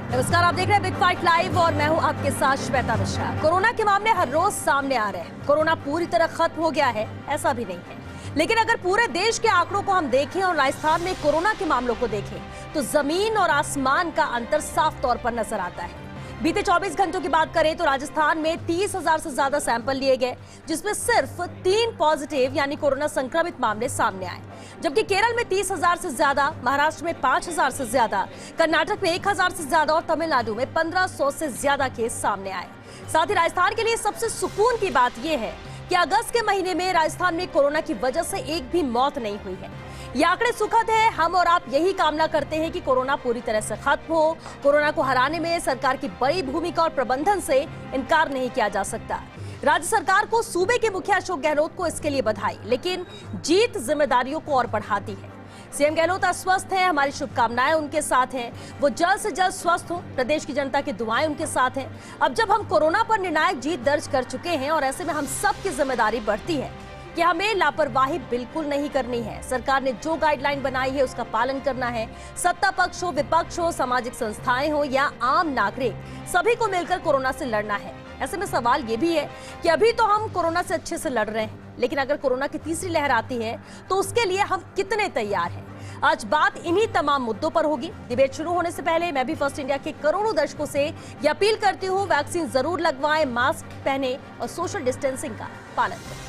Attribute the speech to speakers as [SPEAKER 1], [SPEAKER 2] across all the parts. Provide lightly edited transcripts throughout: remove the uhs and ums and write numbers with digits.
[SPEAKER 1] नमस्कार, आप देख रहे हैं बिग फाइट लाइव और मैं हूं आपके साथ श्वेता मिश्रा। कोरोना के मामले हर रोज सामने आ रहे हैं। कोरोना पूरी तरह खत्म हो गया है ऐसा भी नहीं है, लेकिन अगर पूरे देश के आंकड़ों को हम देखें और राजस्थान में कोरोना के मामलों को देखें तो जमीन और आसमान का अंतर साफ तौर पर नजर आता है। बीते 24 घंटों की बात करें तो राजस्थान में 30,000 से ज्यादा सैंपल लिए गए, जिसमें सिर्फ 3 पॉजिटिव यानी कोरोना संक्रमित मामले सामने आए, जबकि केरल में 30,000 से ज्यादा, महाराष्ट्र में 5,000 से ज्यादा, कर्नाटक में 1,000 से ज्यादा और तमिलनाडु में 1,500 से ज्यादा केस सामने आए। साथ ही राजस्थान के लिए सबसे सुकून की बात यह है कि अगस्त के महीने में राजस्थान में कोरोना की वजह से एक भी मौत नहीं हुई है। ये आंकड़े सुखद है। हम और आप यही कामना करते हैं कि कोरोना पूरी तरह से खत्म हो। कोरोना को हराने में सरकार की बड़ी भूमिका और प्रबंधन से इनकार नहीं किया जा सकता। राज्य सरकार को, सूबे के मुखिया अशोक गहलोत को इसके लिए बधाई, लेकिन जीत जिम्मेदारियों को और बढ़ाती है। सीएम गहलोत अस्वस्थ हैं, हमारी शुभकामनाएं उनके साथ हैं, वो जल्द से जल्द स्वस्थ हो। प्रदेश की जनता की दुआएं उनके साथ हैं। अब जब हम कोरोना पर निर्णायक जीत दर्ज कर चुके हैं और ऐसे में हम सबकी जिम्मेदारी बढ़ती है कि हमें लापरवाही बिल्कुल नहीं करनी है। सरकार ने जो गाइडलाइन बनाई है उसका पालन करना है। सत्ता पक्ष हो, विपक्ष हो, सामाजिक संस्थाएं हो या आम नागरिक, सभी को मिलकर कोरोना से लड़ना है। ऐसे में सवाल ये भी है कि अभी तो हम कोरोना से अच्छे से लड़ रहे हैं, लेकिन अगर कोरोना की तीसरी लहर आती है तो उसके लिए हम कितने तैयार हैं? आज बात इन्हीं तमाम मुद्दों पर होगी। डिबेट शुरू होने से पहले मैं भी फर्स्ट इंडिया के करोड़ों दर्शकों से ये अपील करती हूँ, वैक्सीन जरूर लगवाएं, मास्क पहने और सोशल डिस्टेंसिंग का पालन करें।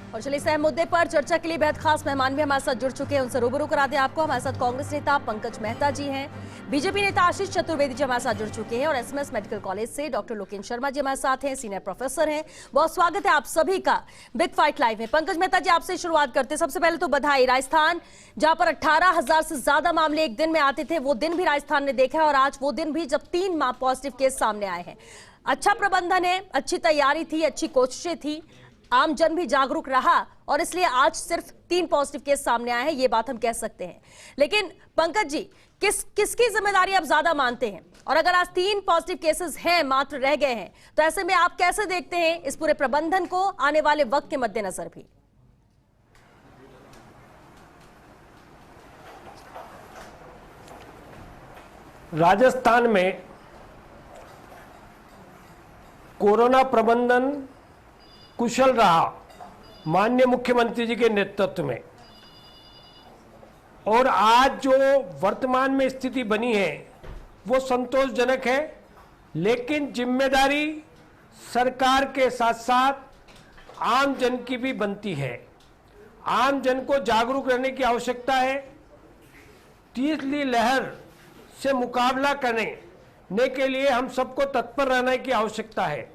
[SPEAKER 1] और चलिए इस अहम मुद्दे पर चर्चा के लिए बेहद खास मेहमान भी हमारे साथ जुड़ चुके हैं, उनसे रूबरू करा दें आपको। हमारे साथ कांग्रेस नेता पंकज मेहता जी हैं, बीजेपी नेता आशीष चतुर्वेदी जी हमारे साथ जुड़ चुके हैं और एसएमएस मेडिकल कॉलेज से डॉक्टर लोकेन शर्मा जी हमारे साथ हैं, सीनियर प्रोफेसर हैं। बहुत स्वागत है आप सभी का बिग फाइट लाइव में। पंकज मेहता जी, आपसे शुरुआत करते हैं। सबसे पहले तो बधाई। राजस्थान जहां पर 18,000 से ज्यादा मामले एक दिन में आते थे, वो दिन भी राजस्थान ने देखा है और आज वो दिन भी जब 3 पॉजिटिव केस सामने आए हैं। अच्छा प्रबंधन है, अच्छी तैयारी थी, अच्छी कोशिशें थी, आम जन भी जागरूक रहा और इसलिए आज सिर्फ 3 पॉजिटिव केस सामने आए हैं, ये बात हम कह सकते हैं। लेकिन पंकज जी, किसकी जिम्मेदारी आप ज्यादा मानते हैं? और अगर आज 3 पॉजिटिव केसेस हैं, मात्र रह गए हैं, तो ऐसे में आप कैसे देखते हैं इस पूरे प्रबंधन को आने वाले वक्त के मद्देनजर भी?
[SPEAKER 2] राजस्थान में कोरोना प्रबंधन कुशल रहा माननीय मुख्यमंत्री जी के नेतृत्व में, और आज जो वर्तमान में स्थिति बनी है वो संतोषजनक है। लेकिन जिम्मेदारी सरकार के साथ साथ आम जन की भी बनती है। आम जन को जागरूक रहने की आवश्यकता है। तीसरी लहर से मुकाबला करने के लिए हम सबको तत्पर रहने की आवश्यकता है।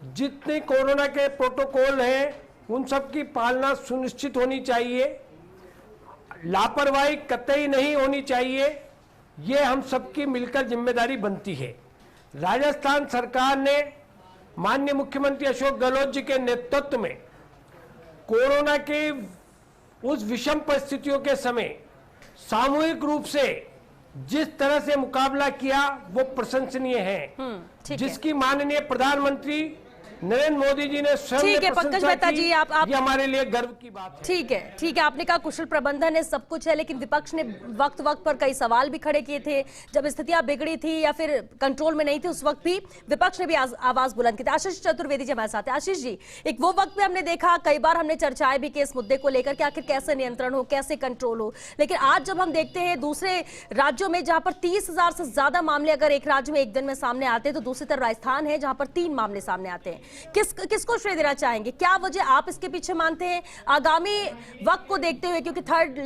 [SPEAKER 2] जितने कोरोना के प्रोटोकॉल हैं उन सब की पालना सुनिश्चित होनी चाहिए, लापरवाही कतई नहीं होनी चाहिए। ये हम सबकी मिलकर जिम्मेदारी बनती है। राजस्थान सरकार ने माननीय मुख्यमंत्री अशोक गहलोत जी के नेतृत्व में कोरोना की उस विषम परिस्थितियों के समय सामूहिक रूप से जिस तरह से मुकाबला किया वो प्रशंसनीय है, जिसकी माननीय प्रधानमंत्री नरेंद्र मोदी जी ने स्वयं
[SPEAKER 1] ठीक है पंकज मेहता जी, आप
[SPEAKER 2] ये हमारे लिए गर्व की बात है।
[SPEAKER 1] ठीक है, आपने कहा कुशल प्रबंधन है, सब कुछ है, लेकिन विपक्ष ने वक्त पर कई सवाल भी खड़े किए थे। जब स्थितियां बिगड़ी थी या फिर कंट्रोल में नहीं थी, उस वक्त भी विपक्ष ने भी आवाज बुलंद की थी। आशीष चतुर्वेदी जी हमारे साथ है। आशीष जी, एक वो वक्त में हमने देखा, कई बार हमने चर्चाएं भी की इस मुद्दे को लेकर कि आखिर कैसे नियंत्रण हो, कैसे कंट्रोल हो, लेकिन आज जब हम देखते हैं दूसरे राज्यों में जहां पर 30,000 से ज्यादा मामले अगर एक राज्य में एक दिन में सामने आते हैं, तो दूसरी तरफ राजस्थान है जहां पर 3 मामले सामने आते हैं। किसको श्रेय देना चाहेंगे? क्या वजह आप इसके पीछे मानते हैं? आगामी वक्त को देखते हुए, क्योंकि थर्ड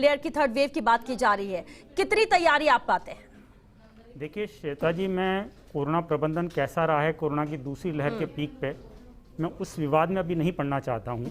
[SPEAKER 1] वेव की बात की जा रही है, कितनी तैयारी आप पाते हैं?
[SPEAKER 3] देखिए श्वेता जी, मैं कोरोना प्रबंधन कैसा रहा है कोरोना की दूसरी लहर के पीक पे, मैं उस विवाद में अभी नहीं पढ़ना चाहता हूँ,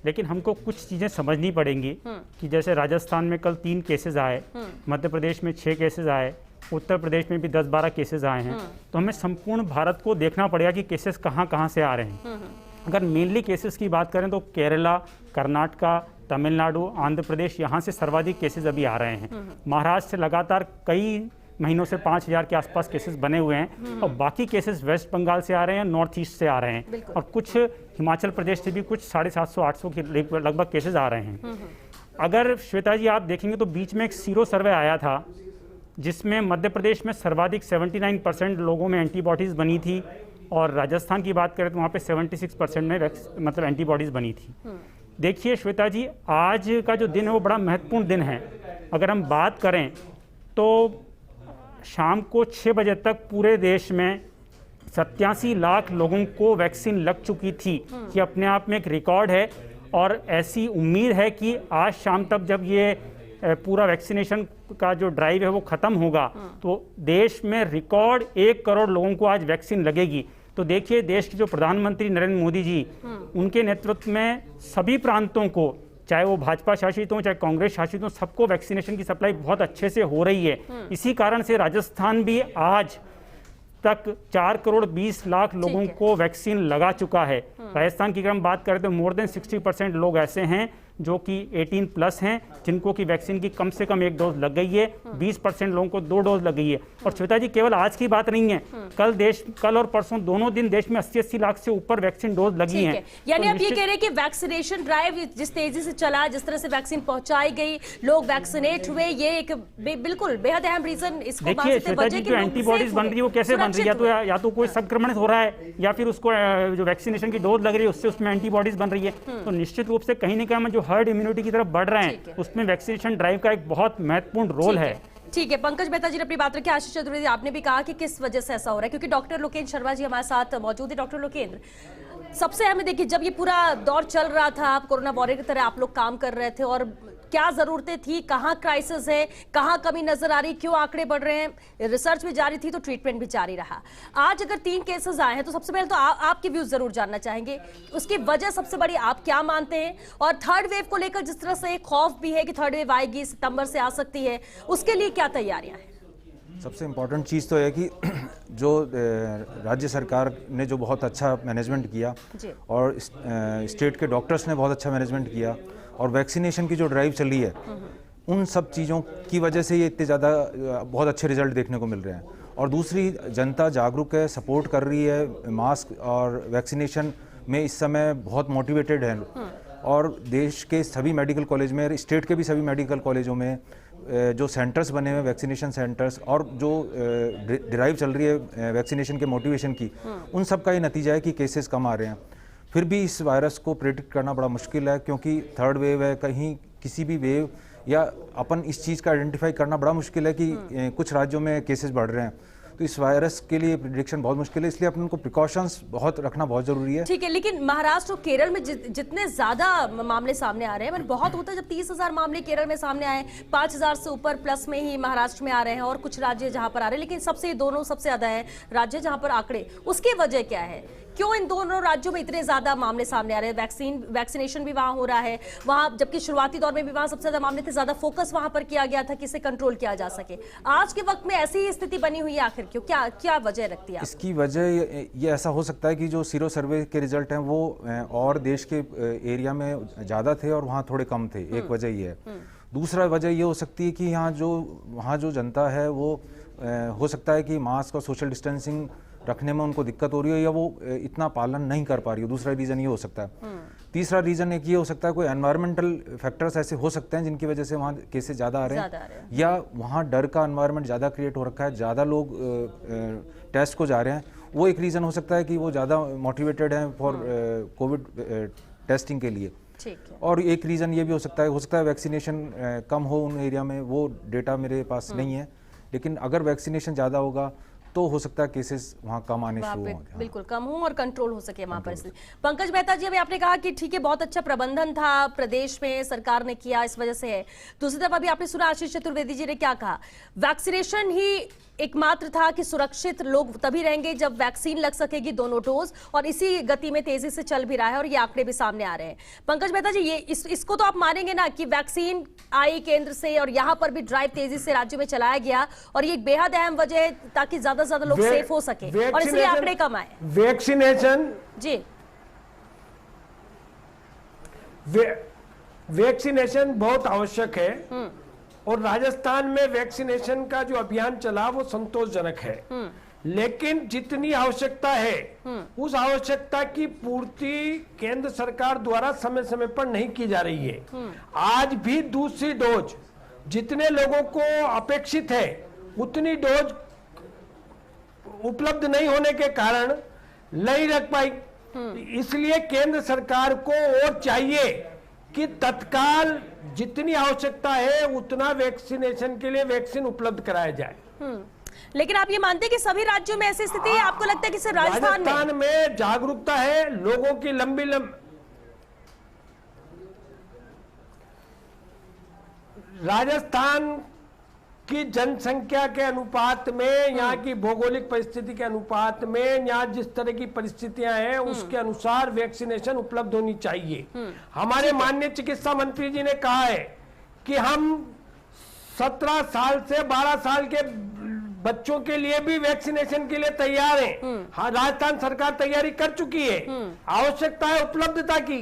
[SPEAKER 3] लेकिन हमको कुछ चीज़ें समझनी पड़ेंगी कि जैसे राजस्थान में कल 3 केसेस आए, मध्य प्रदेश में 6 केसेस आए, उत्तर प्रदेश में भी 10-12 केसेस आए हैं, तो हमें संपूर्ण भारत को देखना पड़ेगा कि केसेस कहाँ कहाँ से आ रहे हैं। अगर मेनली केसेस की बात करें तो केरला, कर्नाटका, तमिलनाडु, आंध्र प्रदेश, यहाँ से सर्वाधिक केसेस अभी आ रहे हैं। महाराष्ट्र से लगातार कई महीनों से 5,000 के आसपास केसेस बने हुए हैं और बाकी केसेस वेस्ट बंगाल से आ रहे हैं, नॉर्थ ईस्ट से आ रहे हैं और कुछ हिमाचल प्रदेश से भी कुछ 750-800 के लगभग केसेस आ रहे हैं। अगर श्वेता जी आप देखेंगे तो बीच में एक सीरो सर्वे आया था जिसमें मध्य प्रदेश में सर्वाधिक 79% लोगों में एंटीबॉडीज़ बनी थी और राजस्थान की बात करें तो वहाँ पे 76% में मतलब एंटीबॉडीज़ बनी थी। देखिए श्वेता जी, आज का जो दिन है वो बड़ा महत्वपूर्ण दिन है। अगर हम बात करें तो शाम को 6 बजे तक पूरे देश में 87 लाख लोगों को वैक्सीन लग चुकी थी, ये अपने आप में एक रिकॉर्ड है और ऐसी उम्मीद है कि आज शाम तक जब ये पूरा वैक्सीनेशन का जो ड्राइव है वो ख़त्म होगा तो देश में रिकॉर्ड 1 करोड़ लोगों को आज वैक्सीन लगेगी। तो देखिए, देश के जो प्रधानमंत्री नरेंद्र मोदी जी, उनके नेतृत्व में सभी प्रांतों को, चाहे वो भाजपा शासित हों चाहे कांग्रेस शासित हों, सबको वैक्सीनेशन की सप्लाई बहुत अच्छे से हो रही है। इसी कारण से राजस्थान भी आज तक 4 करोड़ 20 लाख लोगों को वैक्सीन लगा चुका है। राजस्थान की अगर हम बात करें तो मोर देन 60% लोग ऐसे हैं जो कि 18 प्लस हैं जिनको की वैक्सीन की कम से कम 1 डोज लग गई है, 20% लोगों को 2 डोज लग गई है। और श्वेता जी, केवल आज की बात नहीं है, कल और परसों दोनों दिन देश में 80-80 लाख से ऊपर वैक्सीन डोज लगी हैं।
[SPEAKER 1] यानी आप ये कह रहे हैं कि वैक्सीनेशन ड्राइव जिस तेजी से चला, जिस तरह से वैक्सीन पहुंचाई गई, लोग वैक्सीनेट हुए, ये एक बिल्कुल बेहद अहम रीजन इसको
[SPEAKER 3] देखिए श्वेता जी, जो एंटीबॉडीज बन रही है वो कैसे बन रही है, या तो कोई संक्रमण हो रहा है या फिर उसको जो वैक्सीनेशन की डोज लग रही है उससे उसमें एंटीबॉडीज बन रही है। तो निश्चित रूप से कहीं ना कहीं हम जो हर्ड इम्यूनिटी की तरफ बढ़ रहे हैं उसमें वैक्सीनेशन ड्राइव का एक बहुत महत्वपूर्ण रोल है।
[SPEAKER 1] ठीक है, पंकज मेहता जी ने अपनी बात रखी। आशीष चतुर्वेदी, आपने भी कहा कि किस वजह से ऐसा हो रहा है, क्योंकि डॉक्टर लोकेंद्र शर्मा जी हमारे साथ मौजूद है। डॉक्टर लोकेंद्र, सबसे अहम देखिए, जब ये पूरा दौर चल रहा था, आप कोरोना वॉरियर की तरह आप लोग काम कर रहे थे और क्या जरूरतें थी, कहाँ क्राइसिस है, कहाँ कमी नजर आ रही, क्यों आंकड़े बढ़ रहे हैं, रिसर्च भी जारी थी तो ट्रीटमेंट भी जारी रहा। आज अगर 3 केसेस आए हैं तो सबसे पहले तो आपके व्यूज जरूर जानना चाहेंगे, उसकी वजह सबसे बड़ी आप क्या मानते हैं, और थर्ड वेव को लेकर जिस तरह से एक खौफ भी है कि थर्ड वेव आएगी, सितंबर से आ सकती है, उसके लिए क्या तैयारियां हैं?
[SPEAKER 4] सबसे इम्पोर्टेंट चीज़ तो है कि जो राज्य सरकार ने जो बहुत अच्छा मैनेजमेंट किया और स्टेट के डॉक्टर्स ने बहुत अच्छा मैनेजमेंट किया और वैक्सीनेशन की जो ड्राइव चली है, उन सब चीज़ों की वजह से ये इतने ज़्यादा बहुत अच्छे रिजल्ट देखने को मिल रहे हैं। और दूसरी, जनता जागरूक है, सपोर्ट कर रही है, मास्क और वैक्सीनेशन में इस समय बहुत मोटिवेटेड है। और देश के सभी मेडिकल कॉलेज में, स्टेट के भी सभी मेडिकल कॉलेजों में जो सेंटर्स बने हुए, वैक्सीनेशन सेंटर्स, और जो ड्राइव चल रही है वैक्सीनेशन के मोटिवेशन की, उन सब का ये नतीजा है कि केसेस कम आ रहे हैं। फिर भी इस वायरस को प्रेडिक्ट करना बड़ा मुश्किल है, क्योंकि थर्ड वेव है, कहीं किसी भी वेव या अपन इस चीज़ का आइडेंटिफाई करना बड़ा मुश्किल है कि कुछ राज्यों में केसेस बढ़ रहे हैं। तो इस वायरस के लिए प्रेडिक्शन बहुत मुश्किल है, इसलिए अपन को प्रिकॉशंस बहुत रखना बहुत जरूरी है।
[SPEAKER 1] ठीक है, लेकिन महाराष्ट्र और केरल में जितने ज्यादा मामले सामने आ रहे हैं, मतलब बहुत होता है जब 30,000 मामले केरल में सामने आए, 5,000 से ऊपर प्लस में ही महाराष्ट्र में आ रहे हैं और कुछ राज्य जहां पर आ रहे हैं, लेकिन सबसे दोनों सबसे ज्यादा है राज्य जहां पर आंकड़े, उसकी वजह क्या है? क्यों इन दोनों राज्यों में इतने ज्यादा मामले सामने आ रहे हैं? वैक्सीनेशन भी वहां हो रहा है, वहां जबकि शुरुआती दौर में भी वहां सबसे ज्यादा मामले थे, ज्यादा फोकस वहां पर किया गया था कि इसे कंट्रोल किया जा सके। आज के वक्त में ऐसी ही स्थिति बनी हुई है, आखिर क्यों, क्या वजह लगती है?
[SPEAKER 4] इसकी वजह ये ऐसा हो सकता है कि जो सीरो सर्वे के रिजल्ट हैं वो और देश के एरिया में ज़्यादा थे और वहाँ थोड़े कम थे, एक वजह ये है। दूसरा वजह ये हो सकती है कि वहाँ जो जनता है वो हो सकता है कि मास्क और सोशल डिस्टेंसिंग रखने में उनको दिक्कत हो रही है या वो इतना पालन नहीं कर पा रही हो। दूसरा रीज़न ये हो सकता है। तीसरा रीज़न एक ये हो सकता है कोई एनवायरमेंटल फैक्टर्स ऐसे हो सकते हैं जिनकी वजह से वहाँ केसेस ज़्यादा आ रहे हैं, या वहाँ डर का एनवायरनमेंट ज़्यादा क्रिएट हो रखा है, ज़्यादा लोग टेस्ट को जा रहे हैं। वो एक रीज़न हो सकता है कि वो ज़्यादा मोटिवेटेड हैं फॉर कोविड टेस्टिंग के लिए। और एक रीज़न ये भी हो सकता है वैक्सीनेशन कम हो उन एरिया में, वो डेटा मेरे पास नहीं है, लेकिन अगर वैक्सीनेशन ज़्यादा होगा तो हो सकता है केसेस वहाँ कम आने शुरू होंगे,
[SPEAKER 1] बिल्कुल कम हो और कंट्रोल हो सके वहाँ पर। पंकज मेहता जी, अभी आपने कहा कि ठीक है बहुत अच्छा प्रबंधन था प्रदेश में, सरकार ने किया, इस वजह से है। दूसरी तरफ अभी आपने सुना आशीष चतुर्वेदी जी ने क्या कहा, वैक्सीनेशन ही एकमात्र था कि सुरक्षित लोग तभी रहेंगे जब वैक्सीन लग सकेगी, दोनों डोज, और इसी गति में तेजी से चल भी रहा है और ये आंकड़े भी सामने आ रहे हैं। पंकज मेहता जी, ये इसको तो आप मानेंगे ना कि वैक्सीन आई केंद्र से और यहाँ पर भी ड्राइव तेजी से राज्य में चलाया गया और ये एक बेहद अहम वजह है ताकि ज्यादा से ज्यादा लोग सेफ हो सके और इसलिए आंकड़े कम आए?
[SPEAKER 2] वैक्सीनेशन बहुत आवश्यक है, और राजस्थान में वैक्सीनेशन का जो अभियान चला वो संतोषजनक है, लेकिन जितनी आवश्यकता है उस आवश्यकता की पूर्ति केंद्र सरकार द्वारा समय समय पर नहीं की जा रही है। आज भी दूसरी डोज जितने लोगों को अपेक्षित है उतनी डोज उपलब्ध नहीं होने के कारण नहीं रख पाई। इसलिए केंद्र सरकार को और चाहिए कि तत्काल जितनी आवश्यकता है उतना वैक्सीनेशन के लिए वैक्सीन उपलब्ध कराया जाए।
[SPEAKER 1] लेकिन आप ये मानते हैं कि सभी राज्यों में ऐसी स्थिति है? आपको लगता है कि सिर्फ राजस्थान
[SPEAKER 2] में जागरूकता है, लोगों की लंबी राजस्थान की जनसंख्या के अनुपात में, यहाँ की भौगोलिक परिस्थिति के अनुपात में, यहाँ जिस तरह की परिस्थितियां हैं उसके अनुसार वैक्सीनेशन उपलब्ध होनी चाहिए। हमारे माननीय चिकित्सा मंत्री जी ने कहा है कि हम 17 साल से 12 साल के बच्चों के लिए भी वैक्सीनेशन के लिए तैयार हैं। हाँ, राजस्थान सरकार तैयारी कर चुकी है। आवश्यकता है उपलब्धता की,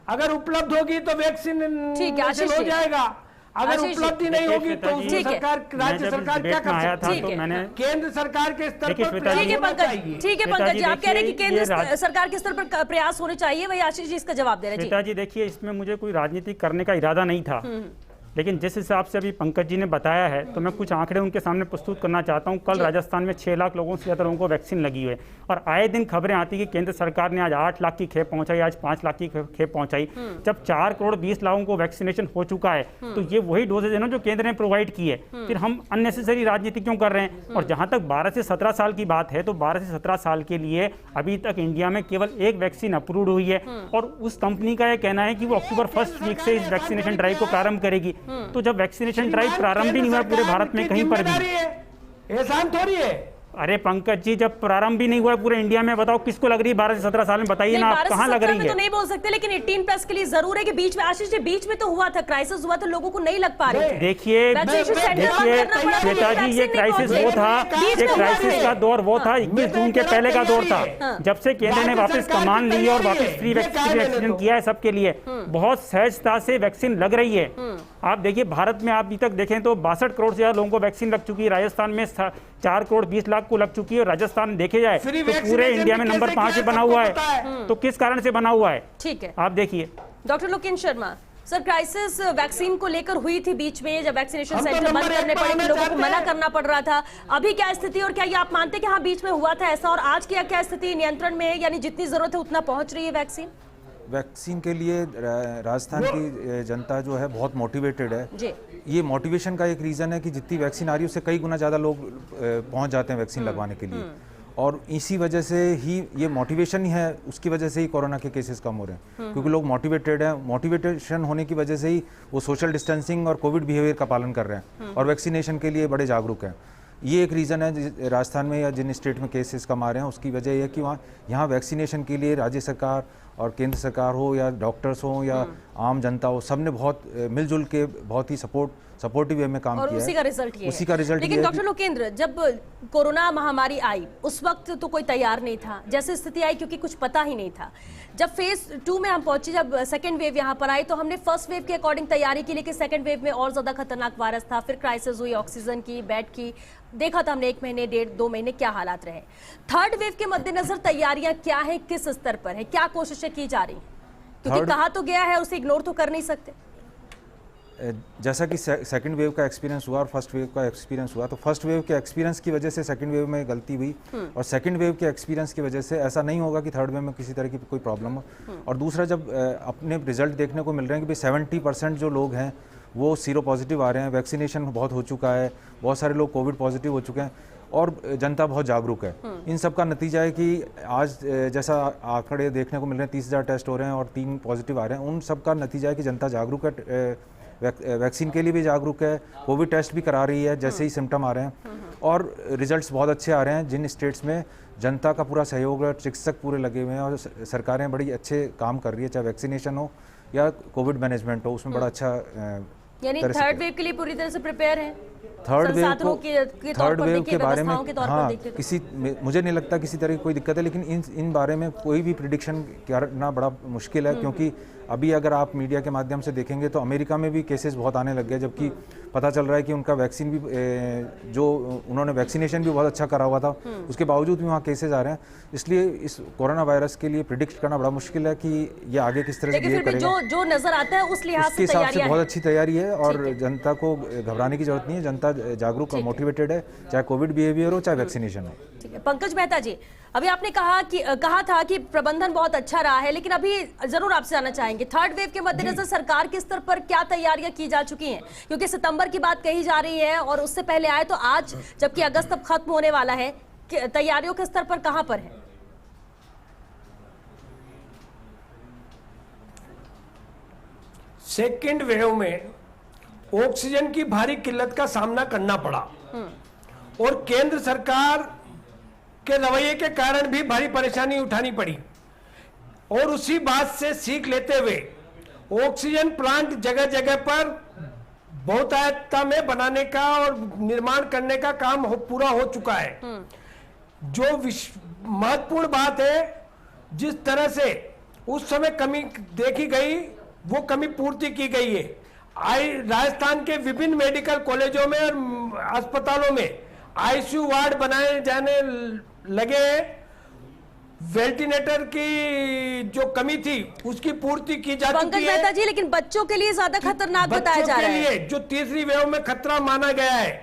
[SPEAKER 2] अगर उपलब्ध होगी तो वैक्सीन हो जाएगा, अगर उपलब्धि नहीं होगी तो सरकार, राज्य सरकार क्या कर सकती है? केंद्र सरकार के स्तर पर प्रयास होना चाहिए।
[SPEAKER 1] ठीक है पंकज जी, आप कह रहे हैं कि केंद्र सरकार के स्तर पर प्रयास होने चाहिए, वही आशीष जी इसका जवाब दे रहे हैं।
[SPEAKER 3] जी देखिए, इसमें मुझे कोई राजनीति करने का इरादा नहीं था, लेकिन जिस हिसाब से अभी पंकज जी ने बताया है तो मैं कुछ आंकड़े उनके सामने प्रस्तुत करना चाहता हूं। कल राजस्थान में 6 लाख लोगों से ज़्यादा लोगों को वैक्सीन लगी हुई है और आए दिन खबरें आती कि केंद्र सरकार ने आज 8 लाख की खेप पहुंचाई, आज 5 लाख की खेप पहुंचाई। जब 4 करोड़ 20 लाखों को वैक्सीनेशन हो चुका है तो ये वही डोजेज है ना जो केंद्र ने प्रोवाइड की है। फिर हम अननेसेसरी राजनीति क्यों कर रहे हैं? और जहां तक 12 से 17 साल की बात है तो 12 से 17 साल के लिए अभी तक इंडिया में केवल एक वैक्सीन अप्रूव्ड हुई है और उस कंपनी का यह कहना है कि वो अक्टूबर 1 वीक से इस वैक्सीनेशन ड्राइव को प्रारंभ करेगी। तो जब वैक्सीनेशन ड्राइव प्रारंभ ही नहीं हुआ पूरे भारत में कहीं पर भी,
[SPEAKER 2] एहसान थोड़ी है।
[SPEAKER 3] अरे पंकज जी, जब प्रारंभ भी नहीं हुआ पूरे इंडिया में, बताओ किसको लग रही है 12 से 17 साल में? बताइए ना आप, कहां लग रही है?
[SPEAKER 1] तो नहीं बोल सकते, लेकिन 18+ के लिए जरूर है कि बीच में, आशीष जी, बीच में तो हुआ था, क्राइसिस हुआ था, लोगों को नहीं लग पा रही थी।
[SPEAKER 3] देखिए श्वेता जी, ये क्राइसिस वो था, ये क्राइसिस का दौर वो था 21 जून के पहले का दौर था, जब से केंद्र ने वापस कमान ली और वापस फ्री वैक्सीन किया है सबके लिए। बहुत सहजता से वैक्सीन लग रही है। आप देखिए, भारत में आप अभी तक देखें तो 62 करोड़ से ज्यादा लोगों को वैक्सीन लग चुकी है, राजस्थान में 4 करोड़ 20 लाख को लग चुकी है। राजस्थान देखे जाए तो पूरे इंडिया में नंबर 5 पे बना हुआ है। तो किस कारण से बना हुआ है?
[SPEAKER 1] ठीक है,
[SPEAKER 3] आप देखिए।
[SPEAKER 1] Doctor Loken Sharma sir, crisis vaccine को लेकर हुई थी बीच में, जब वैक्सीनेशन सेंटर बंद करने पड़े थे, लोगों को मना करना पड़ रहा था। अभी क्या स्थिति, और क्या ये आप मानते कि हाँ बीच में हुआ था ऐसा, और आज की क्या स्थिति नियंत्रण में है, यानी जितनी जरूरत है उतना पहुंच रही है वैक्सीन?
[SPEAKER 4] वैक्सीन के लिए राजस्थान की जनता जो है बहुत मोटिवेटेड है
[SPEAKER 1] जी।
[SPEAKER 4] ये मोटिवेशन का एक रीज़न है कि जितनी वैक्सीन आ रही है उससे कई गुना ज़्यादा लोग पहुंच जाते हैं वैक्सीन लगवाने के लिए, और इसी वजह से ही ये मोटिवेशन ही है, उसकी वजह से ही कोरोना के केसेस कम हो रहे हैं, क्योंकि लोग मोटिवेटेड हैं। मोटिवेशन होने की वजह से ही वो सोशल डिस्टेंसिंग और कोविड बिहेवियर का पालन कर रहे हैं और वैक्सीनेशन के लिए बड़े जागरूक हैं। ये एक रीज़न है राजस्थान में या जिन स्टेट में केसेस कम आ रहे हैं, उसकी वजह यह है कि वहाँ यहाँ वैक्सीनेशन के लिए राज्य सरकार और केंद्र सरकार हो या डॉक्टर्स हो या आम जनता हो, सबने बहुत मिलजुल के बहुत ही सपोर्टिव वे में काम किया है।
[SPEAKER 1] उसी का रिजल्ट
[SPEAKER 4] लेकिन
[SPEAKER 1] डॉक्टर लोकेंद्र, जब कोरोना महामारी आई उस वक्त तो कोई तैयार नहीं था, जैसे स्थिति आई क्योंकि कुछ पता ही नहीं था। जब फेज 2 में हम पहुंचे, जब सेकंड वेव यहाँ पर आई, तो हमने फर्स्ट वेव के अकॉर्डिंग तैयारी की, लेकिन सेकंड वेव में और ज्यादा खतरनाक वायरस था, फिर क्राइसिस हुई, ऑक्सीजन की, बेड की, देखा था हमने 1 महीने 1.5-2 महीने क्या हालात रहे। थर्ड वेव के मद्देनजर तैयारियां क्या है, किस स्तर पर है, क्या कोशिशें की जा रही, क्योंकि कहा तो गया है, उसे इग्नोर तो कर नहीं सकते।
[SPEAKER 4] जैसा कि सेकंड वेव का एक्सपीरियंस हुआ और फर्स्ट वेव का एक्सपीरियंस हुआ, तो फर्स्ट वेव के एक्सपीरियंस की वजह से सेकंड वेव में गलती हुई, और सेकंड वेव के एक्सपीरियंस की वजह से ऐसा नहीं होगा कि थर्ड वेव में किसी तरह की कोई प्रॉब्लम हो। और दूसरा, जब अपने रिजल्ट देखने को मिल रहे हैं कि भाई 70% जो लोग हैं वो सीरो पॉजिटिव आ रहे हैं, वैक्सीनेशन बहुत हो चुका है, बहुत सारे लोग कोविड पॉजिटिव हो चुके हैं और जनता बहुत जागरूक है। इन सब का नतीजा है कि आज जैसा आंकड़े देखने को मिल रहे हैं, 30,000 टेस्ट हो रहे हैं और 3 पॉजिटिव आ रहे हैं, उन सब का नतीजा है कि जनता जागरूक है, वैक्सीन के लिए भी जागरूक है, कोविड टेस्ट भी करा रही है जैसे ही सिम्टम आ रहे हैं, और रिजल्ट्स बहुत अच्छे आ रहे हैं। जिन स्टेट्स में जनता का पूरा सहयोग है, चिकित्सक पूरे लगे हुए हैं और सरकारें बड़ी अच्छे काम कर रही है, चाहे वैक्सीनेशन हो या कोविड मैनेजमेंट हो, उसमें बड़ा अच्छा,
[SPEAKER 1] यानी थर्ड वेव के लिए पूरी तरह से प्रिपेयर है।
[SPEAKER 4] थर्ड वेव के बारे में हाँ, मुझे नहीं लगता किसी तरह की कोई दिक्कत है, लेकिन इन बारे में कोई भी प्रिडिक्शन करना बड़ा मुश्किल है, क्योंकि अभी अगर आप मीडिया के माध्यम से देखेंगे तो अमेरिका में भी केसेस बहुत आने लग गए, जबकि पता चल रहा है कि उनका वैक्सीन भी जो उन्होंने वैक्सीनेशन भी बहुत अच्छा करा हुआ था, उसके बावजूद भी वहाँ केसेस आ रहे हैं। इसलिए इस कोरोना वायरस के लिए प्रिडिक्ट करना बड़ा मुश्किल है कि ये आगे किस तरह से बिहेव करेगा।
[SPEAKER 1] जो नजर आता है उस लिहाज
[SPEAKER 4] से हिसाब से बहुत अच्छी तैयारी है और जनता को घबराने की जरूरत नहीं है। जनता जागरूक और मोटिवेटेड है, चाहे कोविड बिहेवियर हो चाहे वैक्सीनेशन हो।
[SPEAKER 1] ठीक है पंकज मेहता जी, अभी आपने कहा था कि प्रबंधन बहुत अच्छा रहा है, लेकिन अभी जरूर आपसे जानना चाहेंगे थर्ड वेव के मद्देनजर सरकार के स्तर पर क्या तैयारियां की जा चुकी हैं? क्योंकि सितंबर की बात कही जा रही है और उससे पहले आए तो आज, जबकि अगस्त अब खत्म होने वाला है, तैयारियों के स्तर पर कहां पर है?
[SPEAKER 2] सेकेंड वेव में ऑक्सीजन की भारी किल्लत का सामना करना पड़ा और केंद्र सरकार के रवैये के कारण भी भारी परेशानी उठानी पड़ी और उसी बात से सीख लेते हुए ऑक्सीजन प्लांट जगह जगह पर बहुतायत में बनाने का और निर्माण करने का काम पूरा हो चुका है। जो महत्वपूर्ण बात है, जिस तरह से उस समय कमी देखी गई वो कमी पूर्ति की गई है। राजस्थान के विभिन्न मेडिकल कॉलेजों में और अस्पतालों में आईसीयू वार्ड बनाए जाने लगे। वेंटिलेटर की जो कमी थी उसकी पूर्ति की जा चुकी है।
[SPEAKER 1] पंकज मेहता जी, लेकिन बच्चों के लिए ज्यादा खतरनाक बताया जा रहा है।
[SPEAKER 2] बच्चों के लिए जो तीसरी वेव में खतरा माना गया है,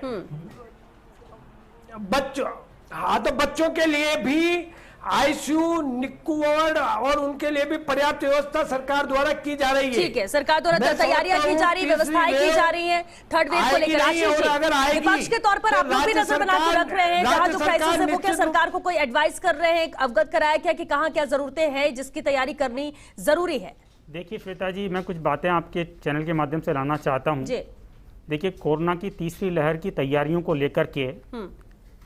[SPEAKER 2] तो बच्चों के लिए भी आईसीयू, निक्कू वार्ड और उनके लिए भी पर्याप्त व्यवस्था सरकार द्वारा की जा रही है।
[SPEAKER 1] ठीक है, सरकार द्वारा तैयारियां की जा रही है, व्यवस्थाएं की जा रही हैं थर्ड वेव को लेकर। आशीष जी, विपक्ष के तौर पर आप लोग भी नजर बना के रख रहे हैं, जहां जो क्राइसिस है वो क्या सरकार को कोई एडवाइस कर रहे हैं, अवगत कराया क्या कि कहां क्या जरूरतें हैं जिसकी तैयारी करनी जरूरी है?
[SPEAKER 3] देखिए श्वेता जी, मैं कुछ बातें आपके चैनल के माध्यम से लाना चाहता हूँ। देखिए, कोरोना की तीसरी लहर की तैयारियों को लेकर के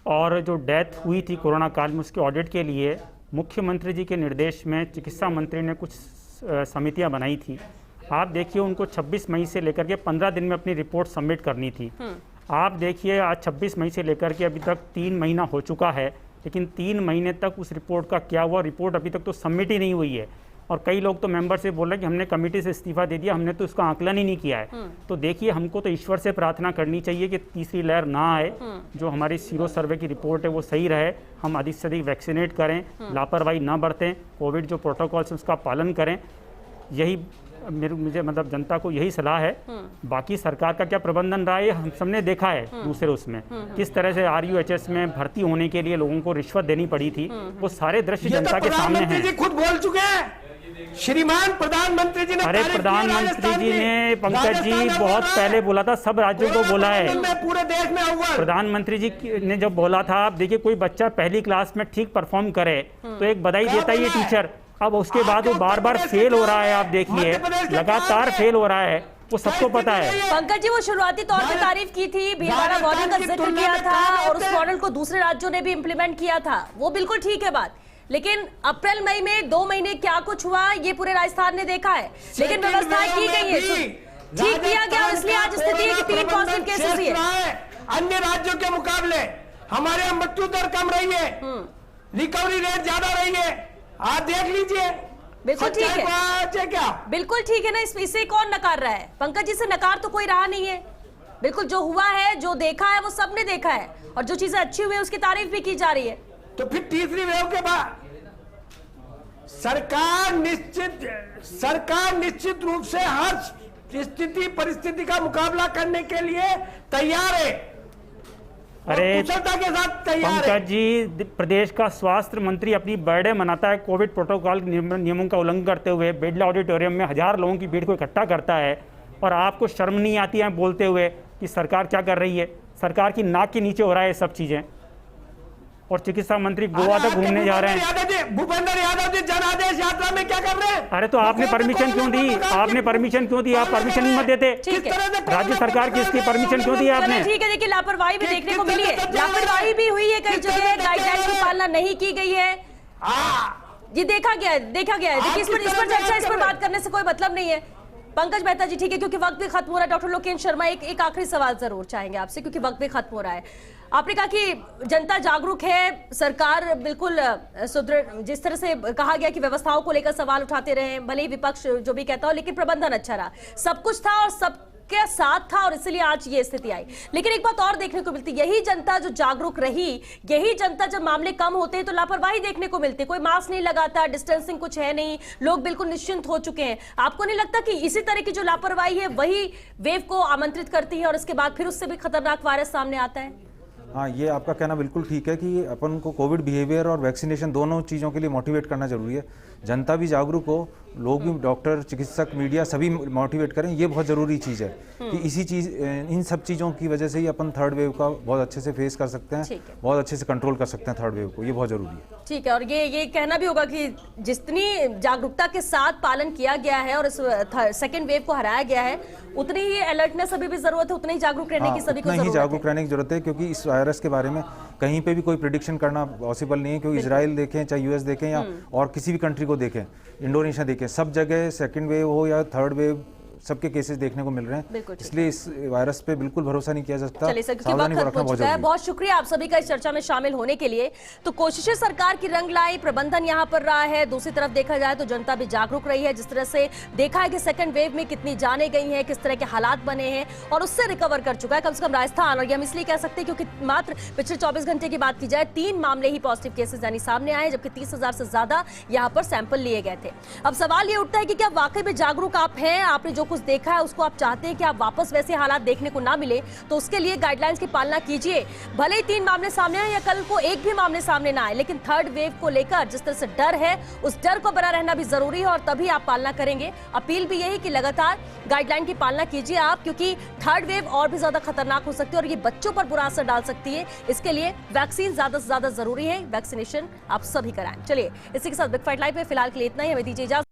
[SPEAKER 3] और जो डेथ हुई थी कोरोना काल में, उसके ऑडिट के लिए मुख्यमंत्री जी के निर्देश में चिकित्सा मंत्री ने कुछ समितियां बनाई थी। आप देखिए, उनको 26 मई से लेकर के 15 दिन में अपनी रिपोर्ट सबमिट करनी थी। आप देखिए, आज 26 मई से लेकर के अभी तक 3 महीना हो चुका है, लेकिन 3 महीने तक उस रिपोर्ट का क्या हुआ? रिपोर्ट अभी तक तो सबमिट ही नहीं हुई है। और कई लोग तो मेंबर से बोल रहे हैं कि हमने कमेटी से इस्तीफा दे दिया, हमने तो उसका आकलन ही नहीं किया है। तो देखिए, हमको तो ईश्वर से प्रार्थना करनी चाहिए कि तीसरी लहर ना आए, जो हमारी सीरो सर्वे की रिपोर्ट है वो सही रहे, हम अधिक से अधिक वैक्सीनेट करें, लापरवाही ना बरतें, कोविड जो प्रोटोकॉल्स उसका पालन करें। यही मुझे मतलब जनता को यही सलाह है। बाकी सरकार का क्या प्रबंधन रहा है हम सबने देखा है दूसरे उसमें, किस तरह से RUHS में भर्ती होने के लिए लोगों को रिश्वत देनी पड़ी थी, वो सारे दृश्य जनता के सामने हैं।
[SPEAKER 2] खुद बोल चुके हैं श्रीमान प्रधानमंत्री जी ने।
[SPEAKER 3] अरे प्रधानमंत्री जी ने पंकज जी बहुत पहले बोला था, सब राज्यों को बोला है,
[SPEAKER 2] पूरे देश में हुआ।
[SPEAKER 3] प्रधानमंत्री जी ने जब बोला था, आप देखिए कोई बच्चा पहली क्लास में ठीक परफॉर्म करे तो एक बधाई देता है ये टीचर। अब उसके बाद वो बार बार फेल हो रहा है, आप देखिए लगातार फेल हो रहा है, वो सबको पता है।
[SPEAKER 1] पंकज जी, वो शुरुआती तौर पे तारीफ की थी, भीलवाड़ा मॉडल का जिक्र किया था और उस मॉडल को दूसरे राज्यों ने भी इम्प्लीमेंट किया था, वो बिल्कुल ठीक है बात। लेकिन अप्रैल मई में 2 महीने क्या कुछ हुआ ये पूरे राजस्थान ने देखा है। लेकिन व्यवस्थाएं की गई है, ठीक किया गया, इसलिए आज स्थिति है कि 3 पॉजिटिव केसेस ही है।
[SPEAKER 2] अन्य राज्यों के मुकाबले हमारे यहाँ मृत्यु दर कम रही है, रिकवरी रेट ज्यादा रही है, आप देख लीजिए।
[SPEAKER 1] बिल्कुल ठीक है,
[SPEAKER 2] क्या
[SPEAKER 1] बिल्कुल ठीक है ना, इसे कौन नकार रहा है? पंकज जी, से नकार तो कोई रहा नहीं है। बिल्कुल जो हुआ है, जो देखा है वो सबने देखा है, और जो चीजें अच्छी हुई है उसकी तारीफ भी की जा रही है।
[SPEAKER 2] तो फिर तीसरी वेव के बाद सरकार निश्चित रूप से हर स्थिति परिस्थिति का मुकाबला करने के लिए तैयार है।
[SPEAKER 3] अरे
[SPEAKER 2] कुशलता के साथ तैयार है।
[SPEAKER 3] पंकज जी, प्रदेश का स्वास्थ्य मंत्री अपनी बर्थडे मनाता है कोविड प्रोटोकॉल नियमों का उल्लंघन करते हुए, बिरला ऑडिटोरियम में 1000 लोगों की भीड़ को इकट्ठा करता है, और आपको शर्म नहीं आती है बोलते हुए कि सरकार क्या कर रही है? सरकार की नाक के नीचे हो रहा है ये सब चीजें। और चिकित्सा मंत्री गोवा तक घूमने जा रहे हैं।
[SPEAKER 2] भूपेंद्र यादव जी जनादेश यात्रा में क्या कर रहे हैं?
[SPEAKER 3] अरे तो आपने परमिशन क्यों दी? आपने परमिशन क्यों दी? आप परमिशन ही मत देते। राज्य सरकार की इसकी परमिशन क्यों दी आपने?
[SPEAKER 1] ठीक है, देखिए लापरवाही भी देखने को मिली है, लापरवाही भी हुई है, कई जगह गाइडलाइन की पालना नहीं की गई है, ये देखा गया है। देखिए इस पर चर्चा, इस पर बात करने से कोई मतलब नहीं है। पंकज मेहता जी, ठीक है, क्योंकि वक्त भी खत्म हो रहा है। डॉक्टर लोकेश शर्मा, एक आखिरी सवाल जरूर चाहेंगे आपसे, क्योंकि वक्त भी खत्म हो रहा है। आपने कहा कि जनता जागरूक है, सरकार बिल्कुल सुदृढ़, जिस तरह से कहा गया कि व्यवस्थाओं को लेकर सवाल उठाते रहे, भले ही विपक्ष जो भी कहता हो, लेकिन प्रबंधन अच्छा रहा, सब कुछ था और सबके साथ था और इसलिए आज ये स्थिति आई। लेकिन एक बात और देखने को मिलती, यही जनता जो जागरूक रही, यही जनता जब मामले कम होते हैं तो लापरवाही देखने को मिलती, कोई मास्क नहीं लगाता, डिस्टेंसिंग कुछ है नहीं, लोग बिल्कुल निश्चिंत हो चुके हैं। आपको नहीं लगता कि इसी तरह की जो लापरवाही है वही वेव को आमंत्रित करती है और इसके बाद फिर उससे भी खतरनाक वायरस सामने आता है?
[SPEAKER 4] हाँ, ये आपका कहना बिल्कुल ठीक है कि अपन को कोविड बिहेवियर और वैक्सीनेशन दोनों चीज़ों के लिए मोटिवेट करना जरूरी है। जनता भी जागरूक हो, लोग भी, डॉक्टर, चिकित्सक, मीडिया सभी मोटिवेट करें, ये बहुत ज़रूरी चीज़ है कि इन सब चीज़ों की वजह से ही अपन थर्ड वेव का बहुत अच्छे से फेस कर सकते हैं, बहुत अच्छे से कंट्रोल कर सकते हैं थर्ड वेव को, ये बहुत ज़रूरी है।
[SPEAKER 1] ठीक है, और ये कहना भी होगा कि जितनी जागरूकता के साथ पालन किया गया है और इस सेकेंड वेव को हराया गया है, उतनी ही अलर्टनेस अभी भी जरूरत है, उतनी ही जागरूक रहने की सभी को जरूरत है।
[SPEAKER 4] जागरूक रहने की जरूरत है, क्योंकि इस वायरस के बारे में कहीं पे भी कोई प्रिडिक्शन करना पॉसिबल नहीं है, क्योंकि इजराइल देखें, चाहे यूएस देखें या और किसी भी कंट्री को देखें, इंडोनेशिया देखें, सब जगह सेकंड वेव हो या थर्ड वेव सबके केसेस देखने को मिल रहे हैं। इसलिए इस वायरस पे बिल्कुल भरोसा नहीं किया जा सकता।
[SPEAKER 1] चलिए सर, क्योंकि वक्त खत्म हो चुका है। बहुत शुक्रिया आप सभी का इस चर्चा में शामिल होने के लिए। तो कोशिशें सरकार की रंग लाई, प्रबंधन यहाँ पर रहा है, दूसरी तरफ देखा जाए तो जनता भी जागरूक रही है। जिस तरह से देखा है कि सेकंड वेव में कितनी जाने गई हैं, किस तरह के हालात बने हैं और उससे रिकवर कर चुका है कम से कम राजस्थान। और ये हम इसलिए कह सकते हैं क्योंकि मात्र पिछले 24 घंटे की बात की जाए 3 मामले ही पॉजिटिव केसेस यानी सामने आए, जबकि 30,000 से ज्यादा यहाँ पर सैंपल लिए गए थे। अब सवाल ये उठता है कि क्या वाकई में जागरूक आप हैं, आपने जो कुछ देखा है उसको आप चाहते हैं कि आप वापस वैसे हालात देखने को ना मिले, तो उसके लिए गाइडलाइंस की पालना कीजिए। भले ही 3 मामले सामने आए या कल को एक भी मामले सामने ना आए, लेकिन थर्ड वेव को लेकर जिस तरह से डर है, उस डर को बना रहना भी जरूरी है और तभी आप पालना करेंगे। अपील भी यही कि लगातार गाइडलाइन की पालना कीजिए आप, क्योंकि थर्ड वेव और भी ज्यादा खतरनाक हो सकती है और ये बच्चों पर बुरा असर डाल सकती है। इसके लिए वैक्सीन ज्यादा से ज्यादा जरूरी है, वैक्सीनेशन आप सभी कराएं। चलिए, इसी के साथ बिग फाइट लाइव में फिलहाल के लिए इतना ही, हमें दीजिए इजाजत।